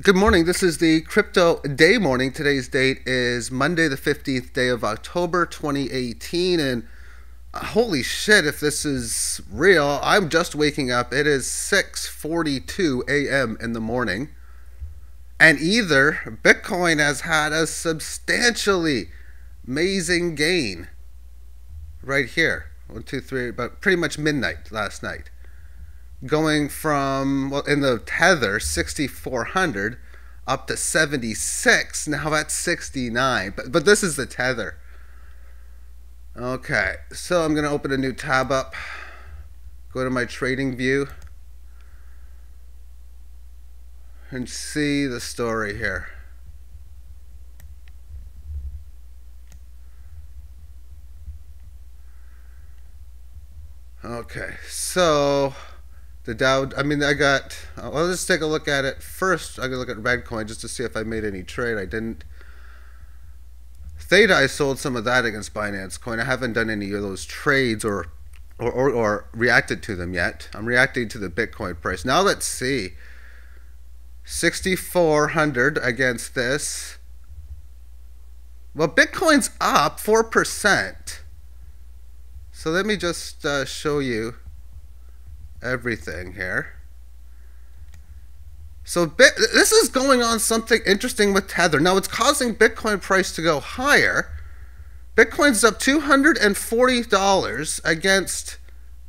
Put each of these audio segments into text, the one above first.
Good morning. This is the crypto day morning. Today's date is Monday, the 15th day of October, 2018. And holy shit, if this is real, I'm just waking up. It is 6:42 a.m. in the morning. And either Bitcoin has had a substantially amazing gain right here. 1, 2, 3, but pretty much midnight last night, going from, well, in the tether 6400 up to 76. Now that's 69, but this is the tether. Okay, so I'm going to open a new tab up, go to my trading view, and see the story here. Okay, so the Dow, I got, well, let's take a look at it. First, I'm going to look at Redcoin just to see if I made any trade. I didn't. Theta, I sold some of that against Binance Coin. I haven't done any of those trades or reacted to them yet. I'm reacting to the Bitcoin price. Now let's see. 6,400 against this. Well, Bitcoin's up 4%. So let me just show you everything here. So this is going on something interesting with Tether. Now it's causing Bitcoin price to go higher. Bitcoin's up $240 against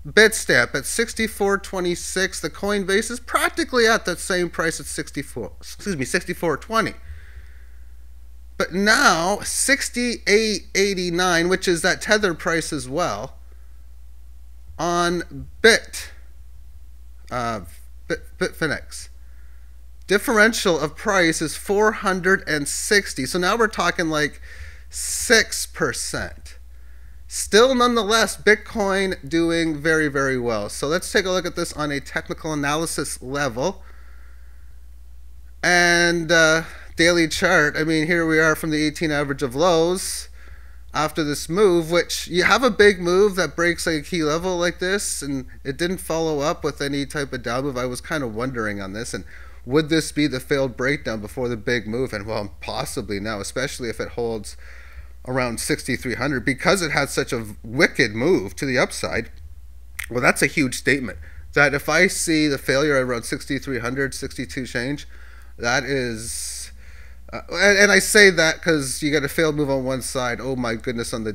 Bitstamp at 64.26. The Coinbase is practically at that same price at 64.20. But now 68.89, which is that Tether price as well, on Bitfinex. Differential of price is 460. So now we're talking like 6%. Still, nonetheless, Bitcoin doing very, very well. So let's take a look at this on a technical analysis level. And daily chart, here we are from the 18 average of lows after this move, which you have a big move that breaks like a key level like this, and it didn't follow up with any type of down move. I was kind of wondering on this, and would this be the failed breakdown before the big move? And well, possibly now, especially if it holds around 6,300, because it had such a wicked move to the upside. Well, that's a huge statement, that if I see the failure at around 6,300, 62 change, that is and I say that because you got a failed move on one side. Oh my goodness, on the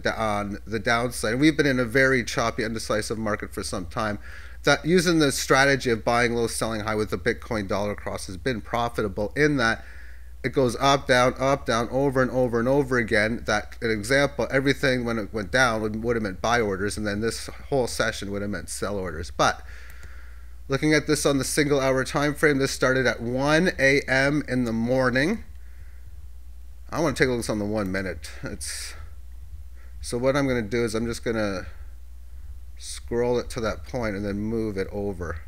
downside. And we've been in a very choppy, undecisive market for some time. That using the strategy of buying low, selling high with the Bitcoin dollar cross has been profitable in that it goes up, down, over and over and over again. That an example, everything when it went down would have meant buy orders, and then this whole session would have meant sell orders. But looking at this on the single hour time frame, this started at 1 a.m. in the morning. I want to take a look on the 1 minute. So what I'm going to do is I'm just going to scroll it to that point and then move it over.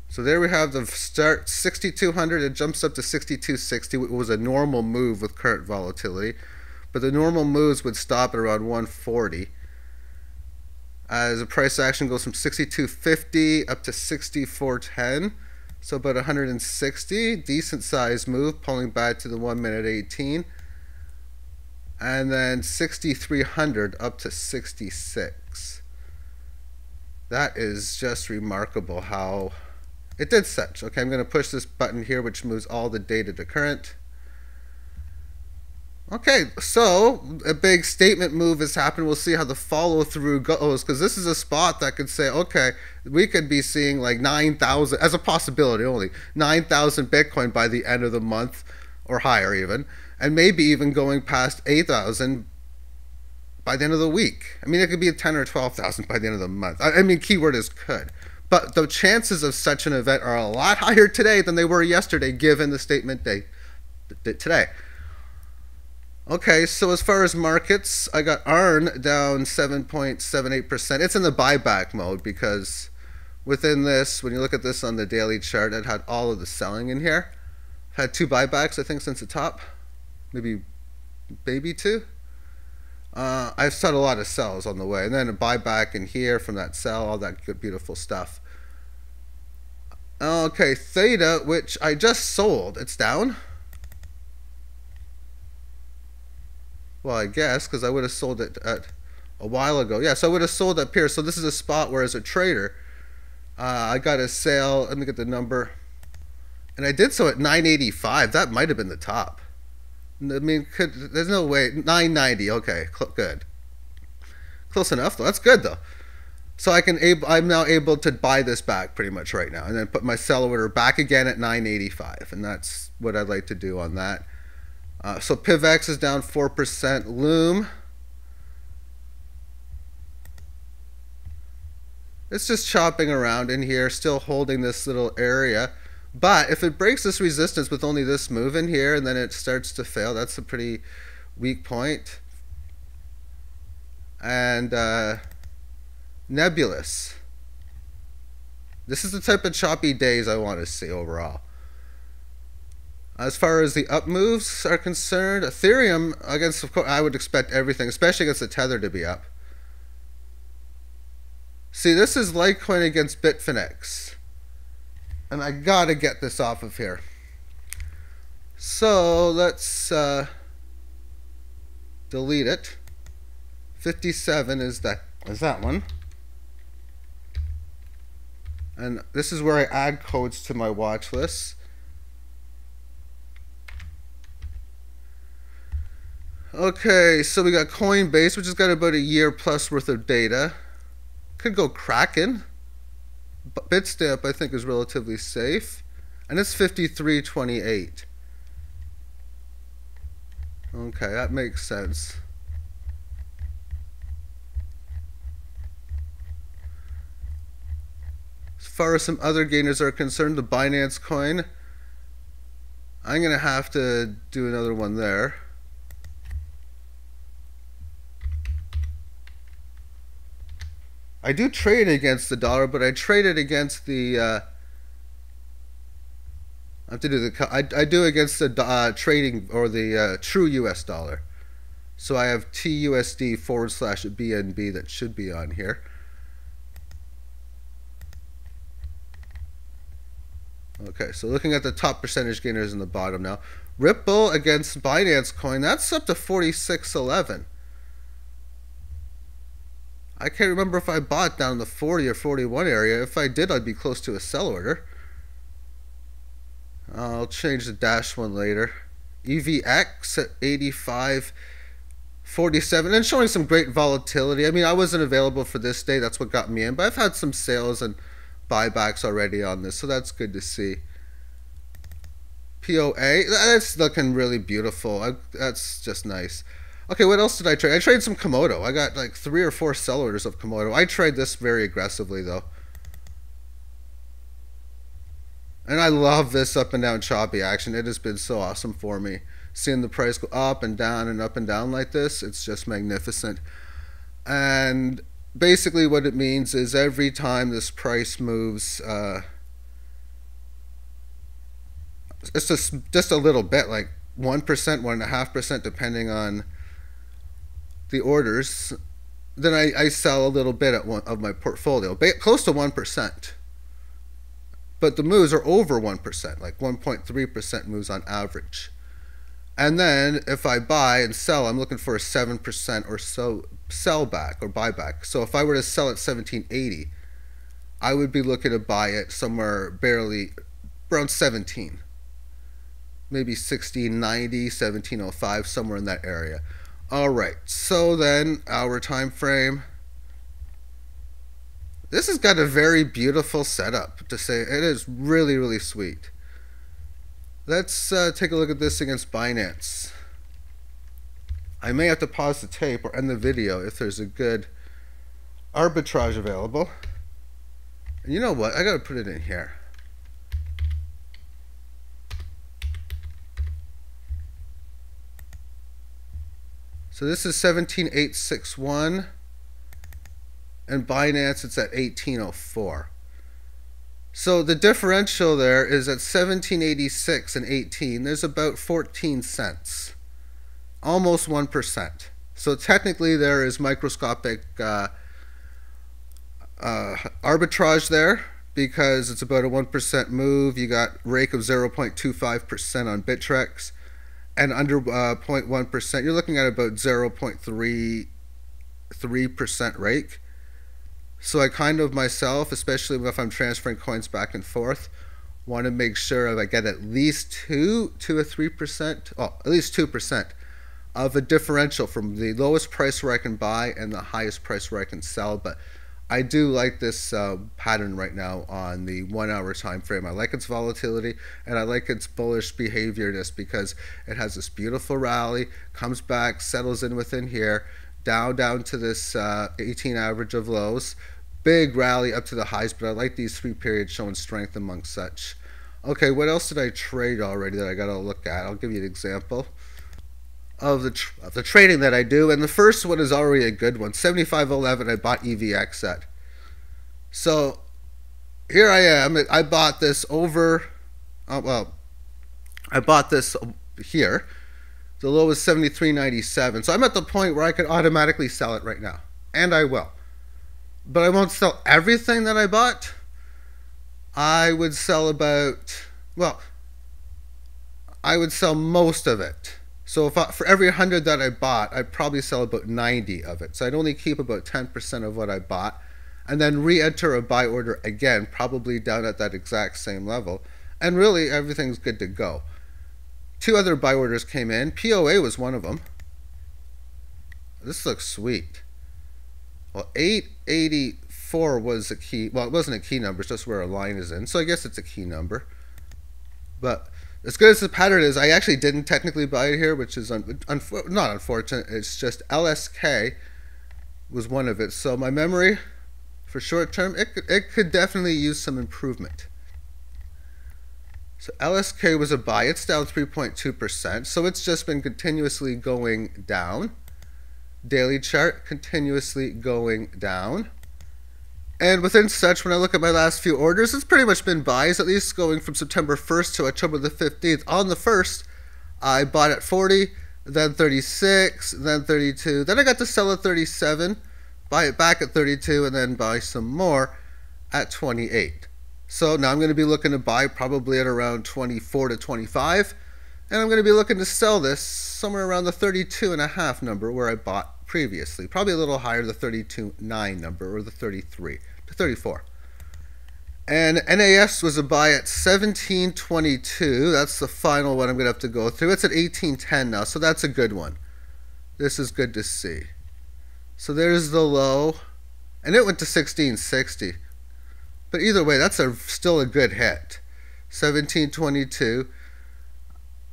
So there we have the start 6,200. It jumps up to 6,260. It was a normal move with current volatility, but the normal moves would stop at around 140. As the price action goes from 62.50 up to 64.10, so about 160, decent size move, pulling back to the 1 minute 18, and then 6,300 up to 66. That is just remarkable how it did such. Okay, I'm going to push this button here, which moves all the data to current. Okay, so a big statement move has happened. We'll see how the follow through goes, because this is a spot that could say, okay, we could be seeing like 9,000 as a possibility, only 9,000 Bitcoin by the end of the month or higher even, and maybe even going past 8,000 by the end of the week. It could be 10 or 12,000 by the end of the month. Keyword is could. But the chances of such an event are a lot higher today than they were yesterday, given the statement date today. Okay, so as far as markets, I got ARN down 7.78%. It's in the buyback mode because within this, when you look at this on the daily chart, it had all of the selling in here. Had two buybacks, I think, since the top. Maybe two. I've set a lot of sells on the way, and then a buyback in here from that sell, all that good, beautiful stuff. Okay, theta, which I just sold. It's down. Well, I guess, because I would have sold it at a while ago. Yeah, so I would have sold up here. So this is a spot where as a trader, I got a sale. Let me get the number. And I did so at 985. That might have been the top. I mean, there's no way. 990. Okay, good. Close enough, though. That's good, though. So I'm now able to buy this back pretty much right now, and then put my sell order back again at 985, and that's what I'd like to do on that. So PivX is down 4%. Loom, it's just chopping around in here, still holding this little area. But if it breaks this resistance with only this move in here, and then it starts to fail, that's a pretty weak point. And Nebulous. This is the type of choppy days I want to see overall. As far as the up moves are concerned, Ethereum, against, of course, I would expect everything, especially against the Tether, to be up. See, this is Litecoin against Bitfinex. And I gotta get this off of here. So let's delete it. 57 is that one. And this is where I add codes to my watch list. Okay, so we got Coinbase, which has got about a year plus worth of data. Could go Kraken. Bitstamp, I think, is relatively safe. And it's 53.28. Okay, that makes sense. As far as some other gainers are concerned, the Binance coin, I'm going to have to do another one there. I do trade against the dollar, but I trade it against the I have to do the I do against the trading, or the true US dollar. So I have TUSD/BNB that should be on here. Okay, so looking at the top percentage gainers in the bottom now. Ripple against Binance coin, that's up to 46.11. I can't remember if I bought down in the 40 or 41 area. If I did, I'd be close to a sell order. I'll change the dash one later. EVX at 85.47, and showing some great volatility. I mean, I wasn't available for this day. That's what got me in. But I've had some sales and buybacks already on this, so that's good to see. POA, that's looking really beautiful. That's just nice. Okay, what else did I trade? I traded some Komodo. I got like 3 or 4 sell orders of Komodo. I trade this very aggressively, though. And I love this up and down choppy action. It has been so awesome for me. Seeing the price go up and down and up and down like this, it's just magnificent. And basically what it means is every time this price moves, it's just a little bit, like 1%, 1.5%, depending on the orders, then I sell a little bit of my portfolio, close to 1%. But the moves are over 1%, like 1.3% moves on average. And then if I buy and sell, I'm looking for a 7% or so sell back or buyback. So if I were to sell at 1780, I would be looking to buy it somewhere barely around 17. Maybe 1690, 1705, somewhere in that area. All right, so then our time frame. This has got a very beautiful setup, to say. It is really, really sweet. Let's take a look at this against Binance. I may have to pause the tape or end the video if there's a good arbitrage available. And you know what? I got to put it in here. So this is 17,861, and Binance it's at 1804. So the differential there is at 1786 and 18. There's about 14 cents, almost 1%. So technically there is microscopic arbitrage there because it's about a 1% move. You got rake of 0.25% on Bittrex, and under 0.1%, you're looking at about 0.33% rake. So I kind of myself, especially if I'm transferring coins back and forth, want to make sure I get at least 2 to 3%, oh, at least 2% of a differential from the lowest price where I can buy and the highest price where I can sell. But I do like this pattern right now on the 1 hour time frame. I like its volatility and I like its bullish behavior just because it has this beautiful rally, comes back, settles in within here, down to this 18 average of lows, big rally up to the highs. But I like these 3 periods showing strength amongst such. Okay, what else did I trade already that I gotta look at? I'll give you an example of the trading that I do, and the first one is already a good one. 75.11 I bought EVX at. So here I am. I bought this over. I bought this here. The low is 73.97. So I'm at the point where I could automatically sell it right now, and I will. But I won't sell everything that I bought. I would sell I would sell most of it. So for every 100 that I bought, I'd probably sell about 90 of it. So I'd only keep about 10% of what I bought and then re-enter a buy order again, probably down at that exact same level. And really, everything's good to go. 2 other buy orders came in. POA was one of them. This looks sweet. Well, 884 was a key. Well, it wasn't a key number. It's just where a line is in. So I guess it's a key number. But as good as the pattern is, I actually didn't technically buy it here, which is not unfortunate. It's just LSK was one of it. So my memory for short term, it could definitely use some improvement. So LSK was a buy. It's down 3.2%. So it's just been continuously going down. Daily chart continuously going down. And within such, when I look at my last few orders, it's pretty much been buys, at least going from September 1st to October the 15th. On the 1st, I bought at 40, then 36, then 32. Then I got to sell at 37, buy it back at 32, and then buy some more at 28. So now I'm going to be looking to buy probably at around 24 to 25. And I'm going to be looking to sell this somewhere around the 32.5 number where I bought previously. Probably a little higher, the 32.9 number, or the 33 to 34. And NAS was a buy at 17.22. That's the final one I'm going to have to go through. It's at 18.10 now, so that's a good one. This is good to see. So there's the low, and it went to 16.60. But either way, that's still a good hit. 17.22.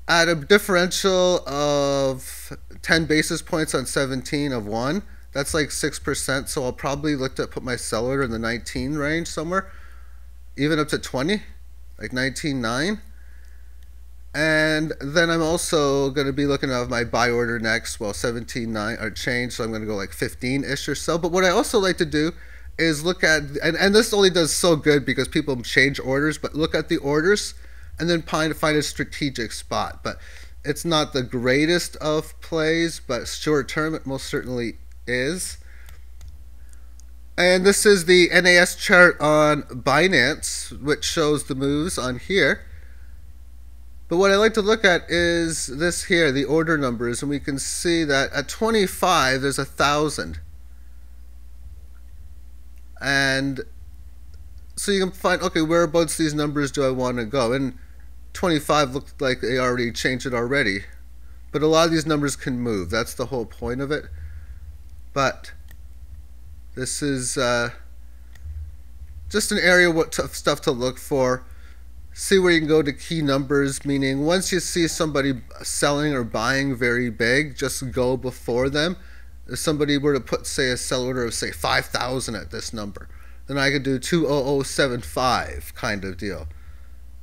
At a differential of 10 basis points on 17 of 1, that's like 6%. So I'll probably look to put my sell order in the 19 range somewhere, even up to 20, like 19.9. And then I'm also going to be looking at my buy order next. Well, 17.9 or change, so I'm going to go like 15-ish or so. But what I also like to do is look at, and this only does so good because people change orders, but look at the orders and then find a strategic spot. But it's not the greatest of plays, but short term it most certainly is. And this is the NAS chart on Binance, which shows the moves on here. But what I like to look at is this here, the order numbers, and we can see that at 25 there's 1,000. And so you can find, okay, whereabouts these numbers do I want to go? And 25 looked like they already changed it already. But a lot of these numbers can move. That's the whole point of it. But this is just an area of stuff to look for. See where you can go to key numbers, meaning once you see somebody selling or buying very big, just go before them. If somebody were to put, say, a sell order of, say, 5,000 at this number, then I could do 20075 kind of deal.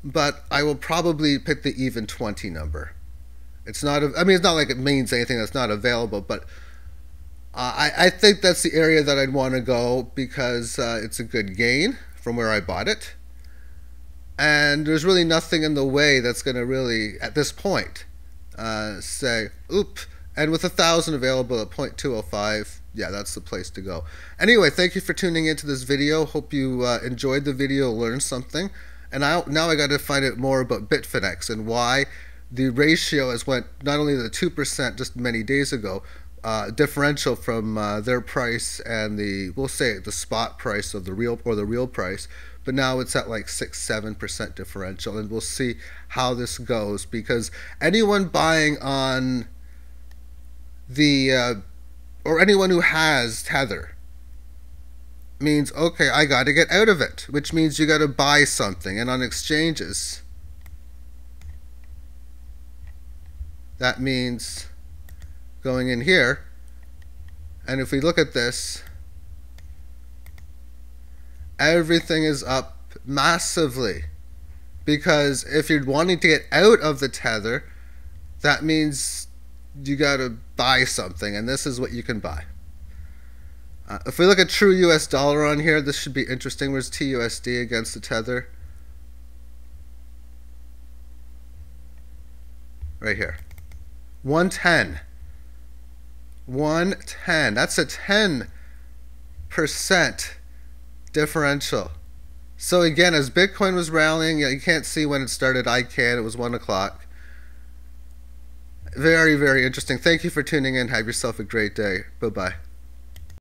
But I will probably pick the even 20 number. It's not, I mean, it's not like it means anything that's not available, but I think that's the area that I'd want to go because it's a good gain from where I bought it. And there's really nothing in the way that's going to really, at this point, say, oop, And with 1,000 available at 0.205, yeah, that's the place to go. Anyway, thank you for tuning into this video. Hope you enjoyed the video, learned something. And now I got to find out more about Bitfinex and why the ratio has went not only to 2% just many days ago, differential from their price and we'll say the spot price of the real price, but now it's at like 6-7% differential, and we'll see how this goes, because anyone buying on or anyone who has Tether means, okay, I got to get out of it, which means you got to buy something. And on exchanges, that means going in here, and if we look at this, everything is up massively, because if you're wanting to get out of the Tether, that means you got to buy something, and this is what you can buy. If we look at true US dollar on here, this should be interesting. Where's TUSD against the Tether? Right here. 110. 110. That's a 10% differential. So again, as Bitcoin was rallying, you can't see when it started. I can. It was 1 o'clock. Very, very interesting. Thank you for tuning in. Have yourself a great day. Bye-bye.